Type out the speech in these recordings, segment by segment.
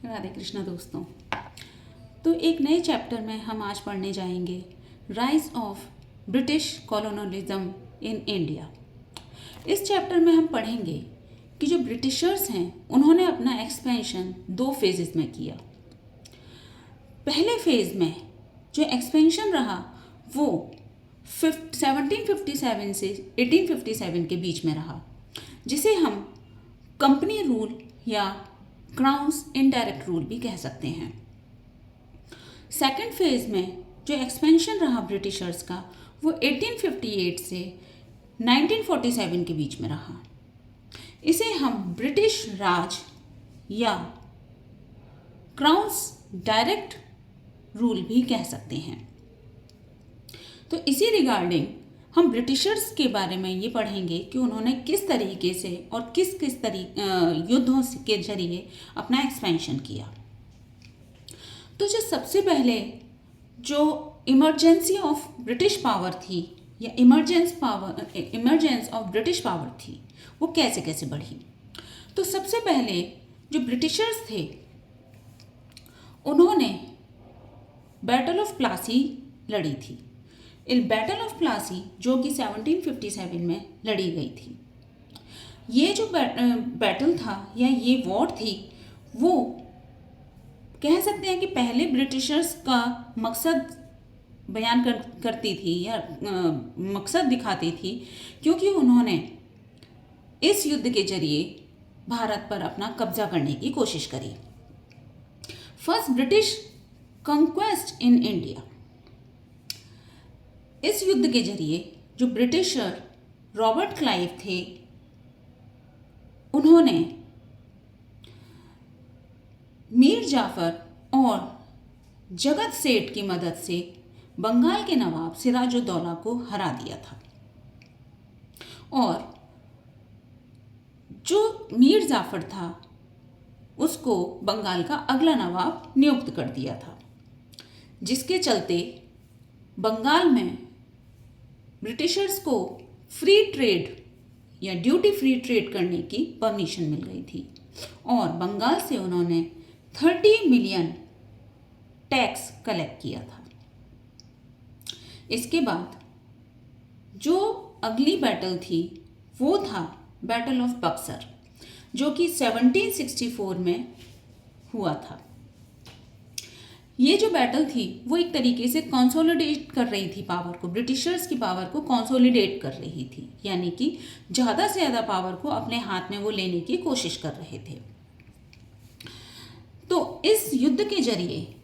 राधे कृष्णा दोस्तों। तो एक नए चैप्टर में हम आज पढ़ने जाएंगे rise of British colonialism in India. इस चैप्टर में हम पढ़ेंगे कि जो ब्रिटिशर्स हैं उन्होंने अपना एक्सपेंशन दो फेजेस में किया। पहले फेज में जो एक्सपेंशन रहा वो 1757 से 1857 के बीच में रहा, जिसे हम कंपनी रूल या क्राउन्स इनडायरेक्ट रूल भी कह सकते हैं। सेकेंड फेज में जो एक्सपेंशन रहा ब्रिटिशर्स का वो 1858 से 1947 के बीच में रहा। इसे हम ब्रिटिश राज या क्राउन्स डायरेक्ट रूल भी कह सकते हैं। तो इसी रिगार्डिंग हम ब्रिटिशर्स के बारे में ये पढ़ेंगे कि उन्होंने किस तरीके से और किस युद्धों के जरिए अपना एक्सपेंशन किया। तो जो सबसे पहले जो इमरजेंसी ऑफ ब्रिटिश पावर थी या इमरजेंस ऑफ ब्रिटिश पावर थी वो कैसे कैसे बढ़ी। तो सबसे पहले जो ब्रिटिशर्स थे उन्होंने बैटल ऑफ प्लासी लड़ी थी। इन बैटल ऑफ प्लासी जो कि 1757 में लड़ी गई थी। ये जो बैटल था या ये वॉर थी वो कह सकते हैं कि पहले ब्रिटिशर्स का मकसद बयान करती थी या मकसद दिखाती थी, क्योंकि उन्होंने इस युद्ध के जरिए भारत पर अपना कब्जा करने की कोशिश करी। First British conquest in India. इस युद्ध के जरिए जो ब्रिटिशर रॉबर्ट क्लाइव थे उन्होंने मीर जाफर और जगत सेठ की मदद से बंगाल के नवाब सिराजुद्दौला को हरा दिया था और जो मीर जाफर था उसको बंगाल का अगला नवाब नियुक्त कर दिया था, जिसके चलते बंगाल में ब्रिटिशर्स को फ्री ट्रेड या ड्यूटी फ्री ट्रेड करने की परमिशन मिल गई थी और बंगाल से उन्होंने 30 मिलियन टैक्स कलेक्ट किया था। इसके बाद जो अगली बैटल थी वो था बैटल ऑफ बक्सर, जो कि 1764 में हुआ था। ये जो बैटल थी वो एक तरीके से कंसोलिडेट कर रही थी पावर को, ब्रिटिशर्स की पावर को कंसोलिडेट कर रही थी, यानी कि ज़्यादा से ज़्यादा पावर को अपने हाथ में वो लेने की कोशिश कर रहे थे। तो इस युद्ध के जरिए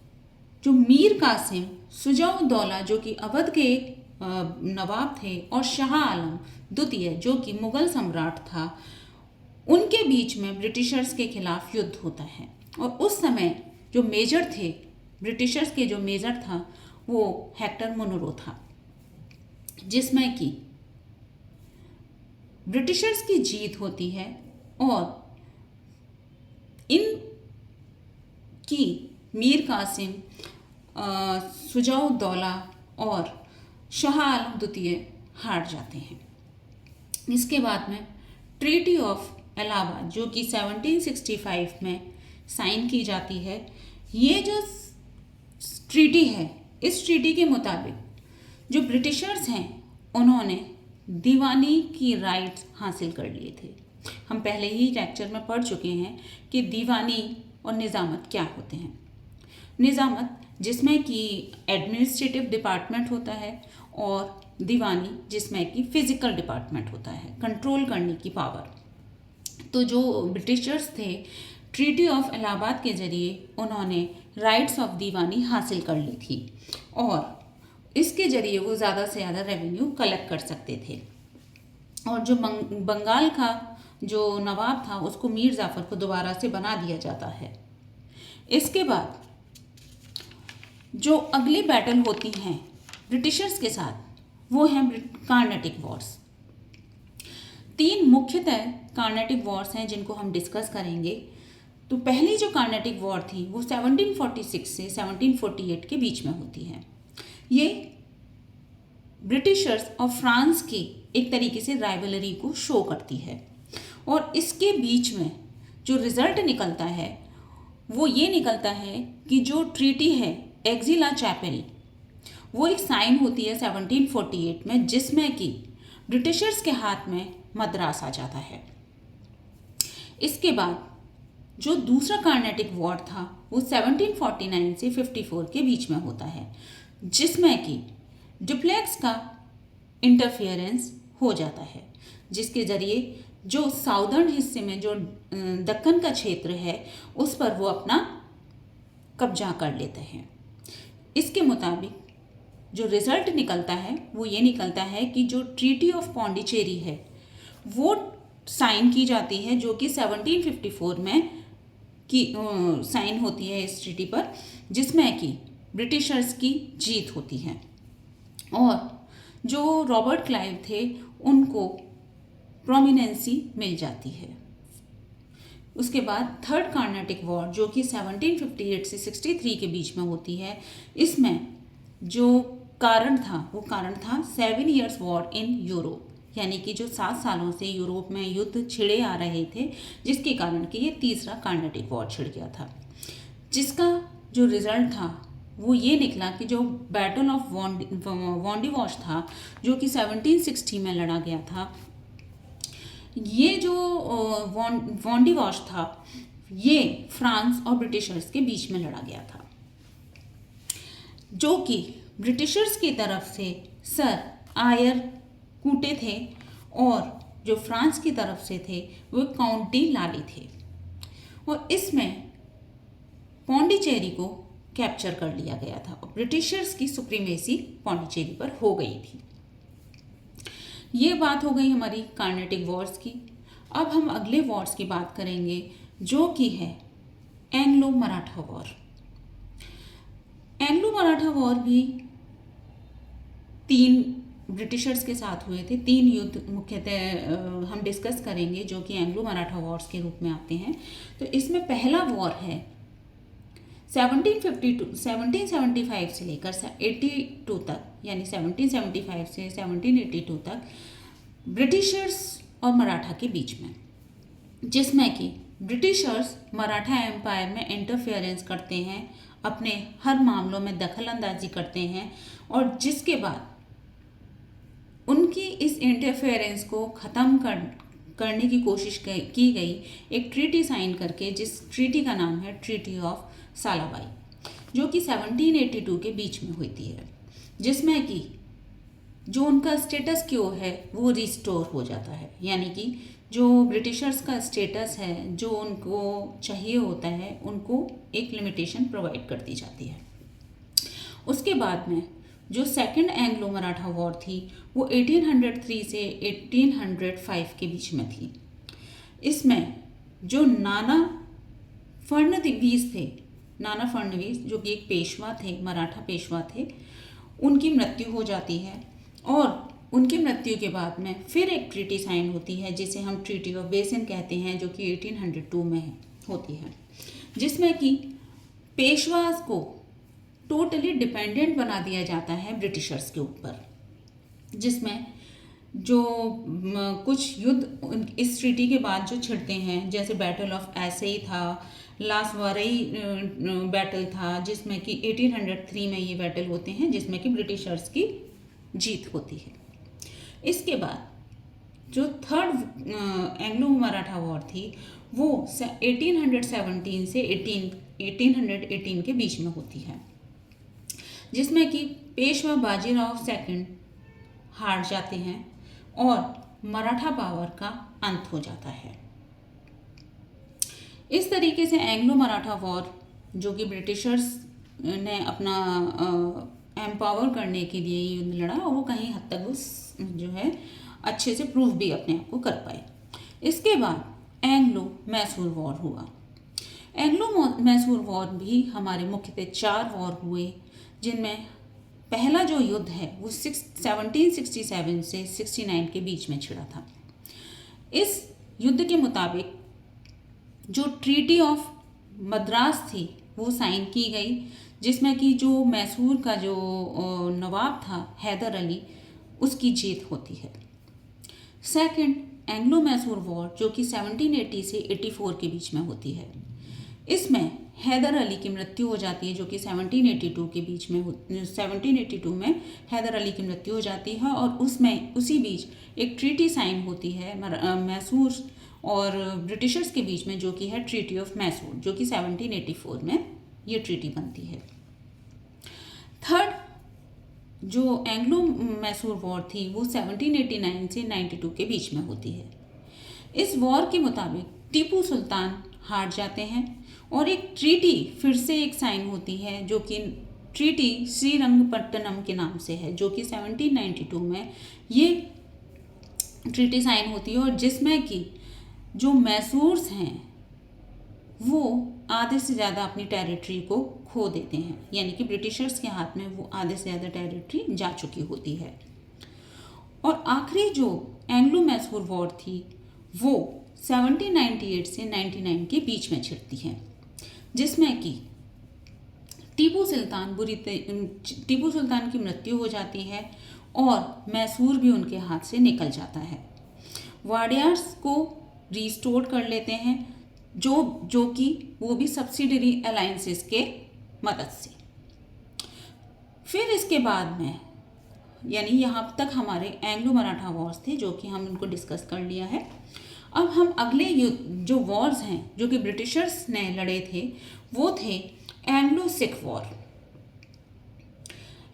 जो मीर कासिम सुजाउद्दौला जो कि अवध के नवाब थे और शाह आलम द्वितीय जो कि मुगल सम्राट था, उनके बीच में ब्रिटिशर्स के खिलाफ युद्ध होता है। और उस समय जो मेजर थे ब्रिटिशर्स के, जो मेजर था वो हेक्टर मुनरो था, जिसमें कि ब्रिटिशर्स की जीत होती है और इन की मीर कासिम, सुजाउद्दौला और शाह आलम द्वितीय हार जाते हैं। इसके बाद में ट्रीटी ऑफ इलाहाबाद जो कि 1765 में साइन की जाती है। ये जो ट्रीटी है, इस ट्रीटी के मुताबिक जो ब्रिटिशर्स हैं उन्होंने दीवानी की राइट्स हासिल कर लिए थे। हम पहले ही लेक्चर में पढ़ चुके हैं कि दीवानी और निज़ामत क्या होते हैं। निज़ामत जिसमें कि एडमिनिस्ट्रेटिव डिपार्टमेंट होता है और दीवानी जिसमें कि फिजिकल डिपार्टमेंट होता है, कंट्रोल करने की पावर। तो जो ब्रिटिशर्स थे ट्रीटी ऑफ इलाहाबाद के जरिए उन्होंने राइट्स ऑफ दीवानी हासिल कर ली थी और इसके जरिए वो ज़्यादा से ज़्यादा रेवेन्यू कलेक्ट कर सकते थे। और जो बंगाल का जो नवाब था उसको मीर जाफर को दोबारा से बना दिया जाता है। इसके बाद जो अगली बैटल होती हैं ब्रिटिशर्स के साथ वो हैं कार्नेटिक वॉर्स। 3 मुख्यतः कार्नेटिक वॉर्स हैं जिनको हम डिस्कस करेंगे। तो पहली जो कार्नेटिक वॉर थी वो 1746 से 1748 के बीच में होती है। ये ब्रिटिशर्स और फ्रांस की एक तरीके से राइवलरी को शो करती है और इसके बीच में जो रिज़ल्ट निकलता है वो ये निकलता है कि जो ट्रीटी है एग्जिला-चैपल, वो एक साइन होती है 1748 में, जिसमें कि ब्रिटिशर्स के हाथ में मद्रास आ जाता है। इसके बाद जो दूसरा कार्नेटिक वॉर था वो 1749 से 54 के बीच में होता है, जिसमें कि डुप्लेक्स का इंटरफियरेंस हो जाता है, जिसके ज़रिए जो साउदर्न हिस्से में जो दक्कन का क्षेत्र है उस पर वो अपना कब्जा कर लेते हैं। इसके मुताबिक जो रिज़ल्ट निकलता है वो ये निकलता है कि जो ट्रीटी ऑफ पौंडीचेरी है वो साइन की जाती है, जो कि 1754 में की साइन होती है इस ट्रीटी पर, जिसमें कि ब्रिटिशर्स की जीत होती है और जो रॉबर्ट क्लाइव थे उनको प्रोमिनेंसी मिल जाती है। उसके बाद थर्ड कार्नेटिक वॉर जो कि 1758 से 63 के बीच में होती है, इसमें जो कारण था वो कारण था 7 Years वॉर इन यूरोप, यानी कि जो 7 सालों से यूरोप में युद्ध छिड़े आ रहे थे, जिसके कारण कि ये तीसरा कार्नेटिक वॉर छिड़ गया था, जिसका जो रिज़ल्ट था वो ये निकला कि जो बैटल ऑफ वॉन्डिवॉश था जो कि 1760 में लड़ा गया था, ये जो वॉन्डिवॉश था ये फ्रांस और ब्रिटिशर्स के बीच में लड़ा गया था, जो कि ब्रिटिशर्स की तरफ से सर आयर कूटे थे और जो फ्रांस की तरफ से थे वो काउंट डी लाली थे, और इसमें पौंडीचेरी को कैप्चर कर लिया गया था और ब्रिटिशर्स की सुप्रीमेसी पौंडीचेरी पर हो गई थी। ये बात हो गई हमारी कार्नेटिक वॉर्स की। अब हम अगले वॉर्स की बात करेंगे जो कि है Anglo Maratha war. Anglo Maratha war भी 3 ब्रिटिशर्स के साथ हुए थे। 3 युद्ध मुख्यतः हम डिस्कस करेंगे जो कि एंग्लो मराठा वॉर्स के रूप में आते हैं। तो इसमें पहला वॉर है 1775 से लेकर 82 तक, यानी 1775 से 1782 तक ब्रिटिशर्स और मराठा के बीच में, जिसमें कि ब्रिटिशर्स मराठा एम्पायर में इंटरफेरेंस करते हैं, अपने हर मामलों में दखल अंदाजी करते हैं, और जिसके बाद उनकी इस इंटरफेरेंस को ख़त्म करने की कोशिश की गई एक ट्रीटी साइन करके, जिस ट्रीटी का नाम है ट्रीटी ऑफ सालाबाई, जो कि 1782 के बीच में होती है, जिसमें कि जो उनका स्टेटस क्यो है वो रिस्टोर हो जाता है, यानी कि जो ब्रिटिशर्स का स्टेटस है जो उनको चाहिए होता है उनको एक लिमिटेशन प्रोवाइड कर दी जाती है। उसके बाद में जो सेकंड एंग्लो मराठा वॉर थी वो 1803 से 1805 के बीच में थी। इसमें जो नाना फडणवीस थे, नाना फडणवीस जो कि एक पेशवा थे, मराठा पेशवा थे, उनकी मृत्यु हो जाती है और उनकी मृत्यु के बाद में फिर एक ट्रीटी साइन होती है जिसे हम ट्रीटी ऑफ बेसिन कहते हैं, जो कि 1802 में होती है, जिसमें कि पेशवास को टोटली डिपेंडेंट बना दिया जाता है ब्रिटिशर्स के ऊपर, जिसमें जो कुछ युद्ध इस ट्रीटी के बाद जो छिड़ते हैं, जैसे बैटल ऑफ एसई था, लासवारई बैटल था, जिसमें कि 1803 में ये बैटल होते हैं, जिसमें कि ब्रिटिशर्स की जीत होती है। इसके बाद जो थर्ड एंग्लो मराठा वॉर थी वो 1817 से 1818 के बीच में होती है, जिसमें कि पेशवा बाजीराव सेकंड हार जाते हैं और मराठा पावर का अंत हो जाता है। इस तरीके से एंग्लो मराठा वॉर, जो कि ब्रिटिशर्स ने अपना एम्पावर करने के लिए युद्ध लड़ा और वो कहीं हद तक उस जो है अच्छे से प्रूव भी अपने आप को कर पाए। इसके बाद एंग्लो मैसूर वॉर हुआ। एंग्लो मैसूर वॉर भी हमारे मुख्यतः 4 वॉर हुए, जिनमें पहला जो युद्ध है वो 1767 से 69 के बीच में छिड़ा था। इस युद्ध के मुताबिक जो ट्रीटी ऑफ मद्रास थी वो साइन की गई, जिसमें कि जो मैसूर का जो नवाब था हैदर अली, उसकी जीत होती है। सेकंड एंग्लो मैसूर वॉर जो कि 1780 से 84 के बीच में होती है, इसमें हैदर अली की मृत्यु हो जाती है, जो कि 1782 के बीच में 1782 में हैदर अली की मृत्यु हो जाती है। और उसमें उसी बीच एक ट्रीटी साइन होती है मैसूर और ब्रिटिशर्स के बीच में, जो कि है ट्रीटी ऑफ मैसूर, जो कि 1784 में ये ट्रीटी बनती है। थर्ड जो एंग्लो मैसूर वॉर थी वो 1789 से 92 के बीच में होती है। इस वॉर के मुताबिक टीपू सुल्तान हार जाते हैं और एक ट्रीटी फिर से एक साइन होती है, जो कि ट्रीटी श्रीरंगपट्टनम के नाम से है, जो कि 1792 में ये ट्रीटी साइन होती है, और जिसमें कि जो मैसूर्स हैं वो आधे से ज़्यादा अपनी टेरिटरी को खो देते हैं, यानी कि ब्रिटिशर्स के हाथ में वो आधे से ज़्यादा टेरिटरी जा चुकी होती है। और आखिरी जो एंग्लो मैसूर वॉर थी वो 1798 से 99 के बीच में छिड़ती है, जिसमें कि टीपू सुल्तान की मृत्यु हो जाती है और मैसूर भी उनके हाथ से निकल जाता है। वाडियार्स को रिस्टोर कर लेते हैं, जो कि वो भी सब्सिडरी अलायंसेस के मदद से। फिर इसके बाद में, यानी यहाँ तक हमारे एंग्लो मराठा वॉर्स थे, जो कि हम उनको डिस्कस कर लिया है। अब हम अगले जो वॉर्स हैं जो कि ब्रिटिशर्स ने लड़े थे वो थे Anglo Sikh war.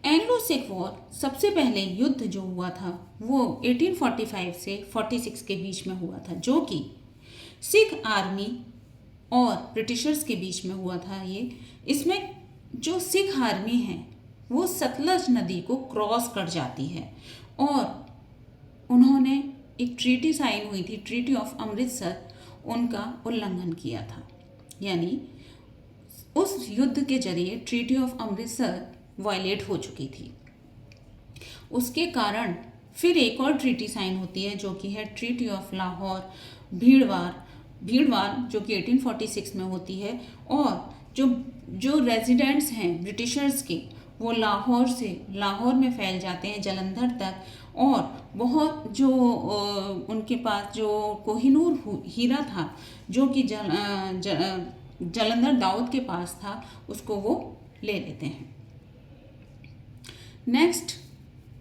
Anglo Sikh war सबसे पहले युद्ध जो हुआ था वो 1845 से 46 के बीच में हुआ था, जो कि सिख आर्मी और ब्रिटिशर्स के बीच में हुआ था। इसमें जो सिख आर्मी है वो सतलज नदी को क्रॉस कर जाती है और उन्होंने एक ट्रीटी साइन हुई थी, ट्रीटी ऑफ अमृतसर, उनका उल्लंघन किया था। यानी उस युद्ध के जरिए ट्रीटी ऑफ अमृतसर वायलेट हो चुकी थी। उसके कारण फिर एक और ट्रीटी साइन होती है, जो कि है ट्रीटी ऑफ लाहौर भीड़वार, जो कि 1846 में होती है। और जो रेजिडेंट्स हैं ब्रिटिशर्स के वो लाहौर में फैल जाते हैं जलंधर तक, और बहुत जो उनके पास जो कोहिनूर हीरा था जो कि जलंधर दाऊद के पास था, उसको वो ले लेते हैं। नेक्स्ट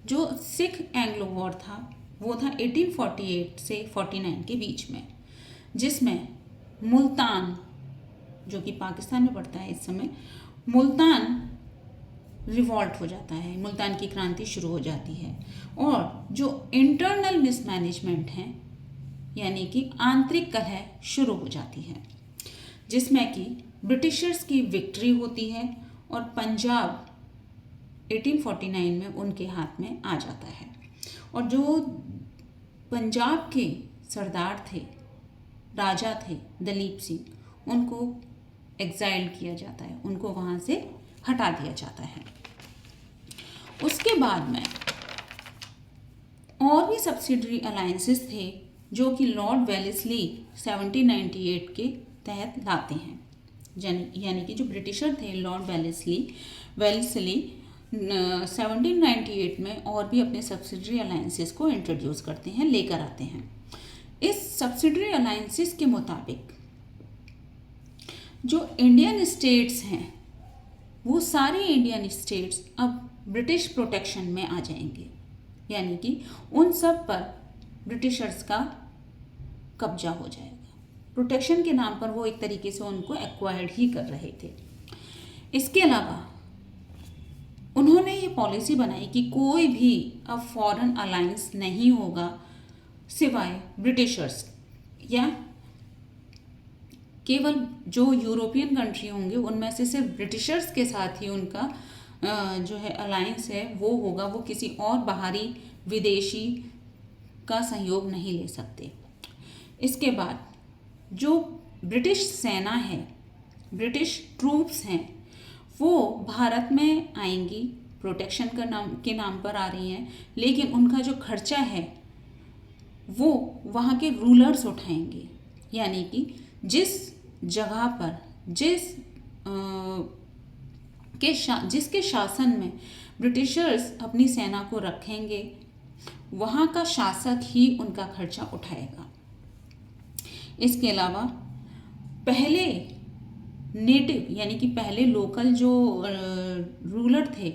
जो सिख एंग्लो वॉर था वो था 1848 से 49 के बीच में, जिसमें मुल्तान, जो कि पाकिस्तान में पड़ता है इस समय, मुल्तान रिवॉल्ट हो जाता है, मुल्तान की क्रांति शुरू हो जाती है। और जो इंटरनल मिसमैनेजमेंट है, यानी कि आंतरिक कलह शुरू हो जाती है, जिसमें कि ब्रिटिशर्स की विक्ट्री होती है और पंजाब 1849 में उनके हाथ में आ जाता है। और जो पंजाब के सरदार थे, राजा थे दलीप सिंह, उनको एग्जाइल किया जाता है, उनको वहाँ से हटा दिया जाता है। उसके बाद में और भी सब्सिडरी अलायंसेस थे, जो कि लॉर्ड वेलेस्ली 1798 के तहत लाते हैं। यानी कि जो ब्रिटिशर थे लॉर्ड वेलेस्ली 1798 में और भी अपने सब्सिडरी अलायंसेस को इंट्रोड्यूस करते हैं, लेकर आते हैं। इस सब्सिडरी अलायंसेस के मुताबिक जो इंडियन स्टेट्स हैं वो सारे इंडियन स्टेट्स अब ब्रिटिश प्रोटेक्शन में आ जाएंगे, यानी कि उन सब पर ब्रिटिशर्स का कब्जा हो जाएगा। प्रोटेक्शन के नाम पर वो एक तरीके से उनको एक्वायर्ड ही कर रहे थे। इसके अलावा उन्होंने ये पॉलिसी बनाई कि कोई भी अब फॉरेन अलायंस नहीं होगा सिवाय ब्रिटिशर्स, या केवल जो यूरोपियन कंट्री होंगे उनमें से सिर्फ ब्रिटिशर्स के साथ ही उनका जो है अलायंस है वो होगा, वो किसी और बाहरी विदेशी का सहयोग नहीं ले सकते। इसके बाद जो ब्रिटिश सेना है, ब्रिटिश ट्रूप्स हैं, वो भारत में आएंगी, प्रोटेक्शन के नाम पर आ रही हैं, लेकिन उनका जो खर्चा है वो वहाँ के रूलर्स उठाएंगे। यानी कि जिस जगह पर जिसके शासन में ब्रिटिशर्स अपनी सेना को रखेंगे, वहाँ का शासक ही उनका खर्चा उठाएगा। इसके अलावा पहले नेटिव यानी कि पहले लोकल जो रूलर थे,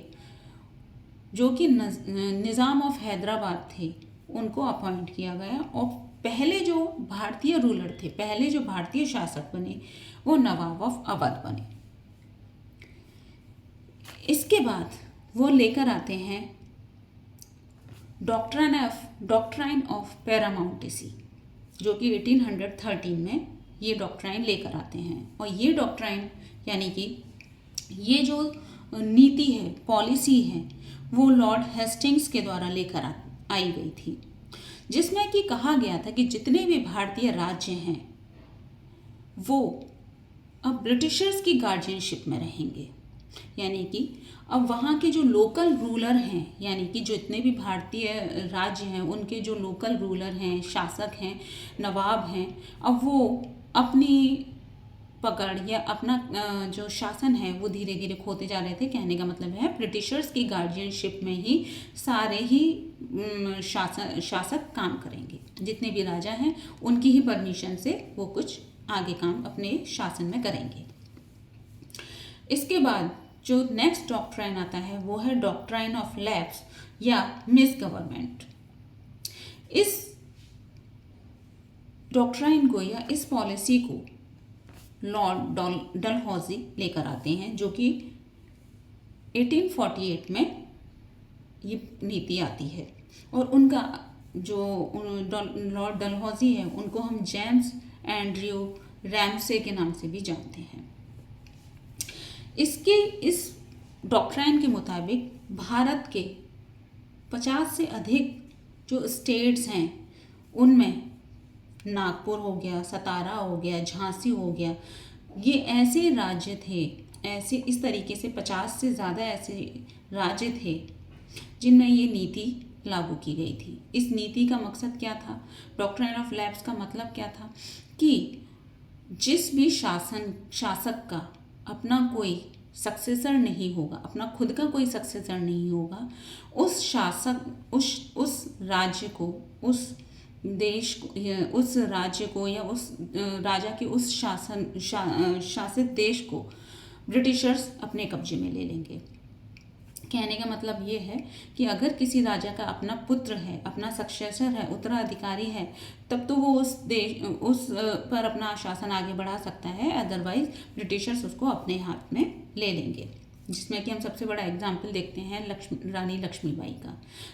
जो कि निज़ाम ऑफ हैदराबाद थे, उनको अपॉइंट किया गया। और पहले जो भारतीय रूलर थे, पहले जो भारतीय शासक बने, वो नवाब ऑफ अवध बने। इसके बाद वो लेकर आते हैं डॉक्ट्राइन ऑफ पैरामाउंटेसी, जो कि 1813 में ये डॉक्ट्राइन लेकर आते हैं। और ये डॉक्ट्राइन यानी कि ये जो नीति है, पॉलिसी है, वो लॉर्ड हेस्टिंग्स के द्वारा लेकर आई गई थी, जिसमें कि कहा गया था कि जितने भी भारतीय राज्य हैं वो अब ब्रिटिशर्स की गार्जियनशिप में रहेंगे। यानी कि अब वहाँ के जो लोकल रूलर हैं, यानी कि जितने भी भारतीय राज्य हैं उनके जो लोकल रूलर हैं, शासक हैं, नवाब हैं, अब वो अपनी पकड़ या अपना जो शासन है वो धीरे धीरे खोते जा रहे थे। कहने का मतलब है ब्रिटिशर्स की गार्जियनशिप में ही सारे ही शासक काम करेंगे। जितने भी राजा हैं उनकी ही परमिशन से वो कुछ आगे काम अपने शासन में करेंगे। इसके बाद जो नेक्स्ट डॉक्ट्राइन आता है वो है डॉक्ट्राइन ऑफ लैप्स या मिस गवर्नमेंट। इस डॉक्ट्राइन को या इस पॉलिसी को लॉर्ड डलहौजी लेकर आते हैं, जो कि 1848 में ये नीति आती है। और उनका जो लॉर्ड डलहौजी है उनको हम जेम्स एंड्रयू रैमसे के नाम से भी जानते हैं। इस डॉक्ट्राइन के मुताबिक भारत के 50 से अधिक जो स्टेट्स हैं उनमें नागपुर हो गया, सतारा हो गया, झांसी हो गया, ये ऐसे राज्य थे, ऐसे इस तरीके से 50 से ज़्यादा ऐसे राज्य थे जिनमें ये नीति लागू की गई थी। इस नीति का मकसद क्या था? डॉक्ट्राइन ऑफ लैप्स का मतलब क्या था कि जिस भी शासक का अपना कोई सक्सेसर नहीं होगा, अपना खुद का कोई सक्सेसर नहीं होगा, उस शासक उस राज्य को, उस देश को, उस राज्य को या उस राजा के उस शासित देश को ब्रिटिशर्स अपने कब्जे में ले लेंगे। कहने का मतलब ये है कि अगर किसी राजा का अपना पुत्र है, अपना सक्सेसर है, उत्तराधिकारी है, तब तो वो उस पर अपना शासन आगे बढ़ा सकता है, अदरवाइज ब्रिटिशर्स उसको अपने हाथ में ले लेंगे। जिसमें कि हम सबसे बड़ा एग्जाम्पल देखते हैं रानी लक्ष्मीबाई का।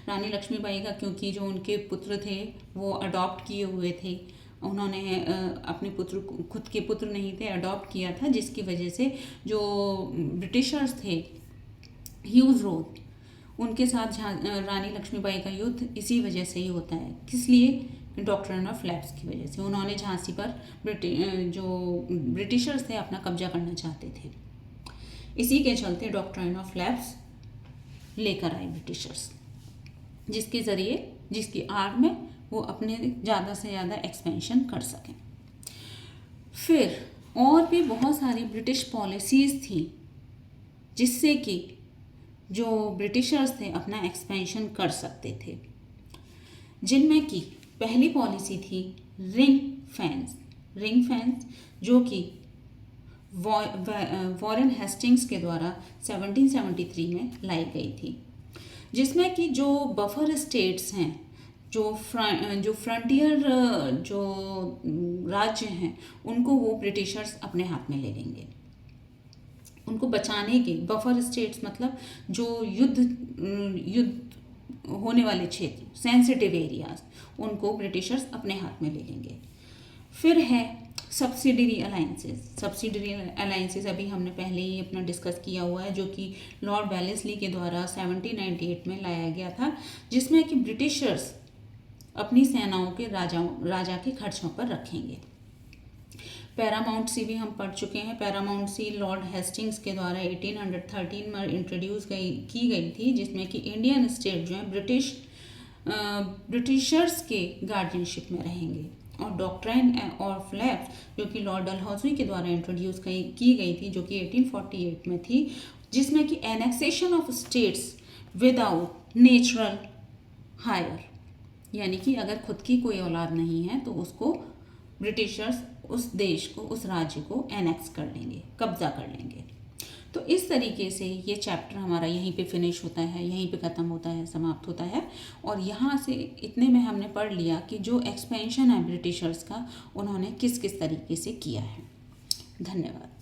रानी लक्ष्मीबाई का क्योंकि जो उनके पुत्र थे वो अडॉप्ट किए हुए थे, उन्होंने अपने पुत्र खुद के पुत्र नहीं थे, अडॉप्ट किया था, जिसकी वजह से जो ब्रिटिशर्स थे ह्यूज रोड, उनके साथ रानी लक्ष्मीबाई का युद्ध इसी वजह से ही होता है। किस लिए? डॉक्ट्राइन ऑफ लैप्स की वजह से। उन्होंने झांसी पर जो ब्रिटिशर्स थे अपना कब्जा करना चाहते थे, इसी के चलते डॉक्ट्राइन ऑफ लैप्स लेकर आए ब्रिटिशर्स, जिसकी आड़ में वो अपने ज़्यादा से ज़्यादा एक्सपेंशन कर सकें। फिर और भी बहुत सारी ब्रिटिश पॉलिसीज़ थी जिससे कि जो ब्रिटिशर्स थे अपना एक्सपेंशन कर सकते थे, जिनमें कि पहली पॉलिसी थी रिंग फेंस, जो कि वॉरेन हेस्टिंग्स के द्वारा 1773 में लाई गई थी, जिसमें कि जो बफर स्टेट्स हैं, जो फ्रंटियर जो राज्य हैं, उनको वो ब्रिटिशर्स अपने हाथ में ले लेंगे। उनको बचाने के बफर स्टेट्स मतलब जो युद्ध होने वाले क्षेत्र, सेंसिटिव एरियाज, उनको ब्रिटिशर्स अपने हाथ में ले लेंगे। फिर है सब्सिडरी अलाइंसेस अभी हमने पहले ही अपना डिस्कस किया हुआ है, जो कि लॉर्ड वेलेस्ली के द्वारा 1798 में लाया गया था, जिसमें कि ब्रिटिशर्स अपनी सेनाओं के राजा के खर्चों पर रखेंगे। पैरामाउंट भी हम पढ़ चुके हैं। पैरामाउंट लॉर्ड हेस्टिंग्स के द्वारा 1813 में इंट्रोड्यूस की गई थी, जिसमें कि इंडियन स्टेट जो है ब्रिटिशर्स के गार्जियनशिप में रहेंगे। और डॉक्ट्राइन ऑफ लैप्स जो कि लॉर्ड डलहौजी के द्वारा इंट्रोड्यूस की गई थी, जो कि 1848 में थी, जिसमें कि annexation of states without natural heir, यानी कि अगर खुद की कोई औलाद नहीं है तो उसको ब्रिटिशर्स उस देश को, उस राज्य को एनेक्स कर लेंगे, कब्जा कर लेंगे। तो इस तरीके से ये चैप्टर हमारा यहीं पे फिनिश होता है, यहीं पे ख़त्म होता है, समाप्त होता है। और यहाँ से इतने में हमने पढ़ लिया कि जो एक्सपेंशन है ब्रिटिशर्स का, उन्होंने किस किस तरीके से किया है। धन्यवाद।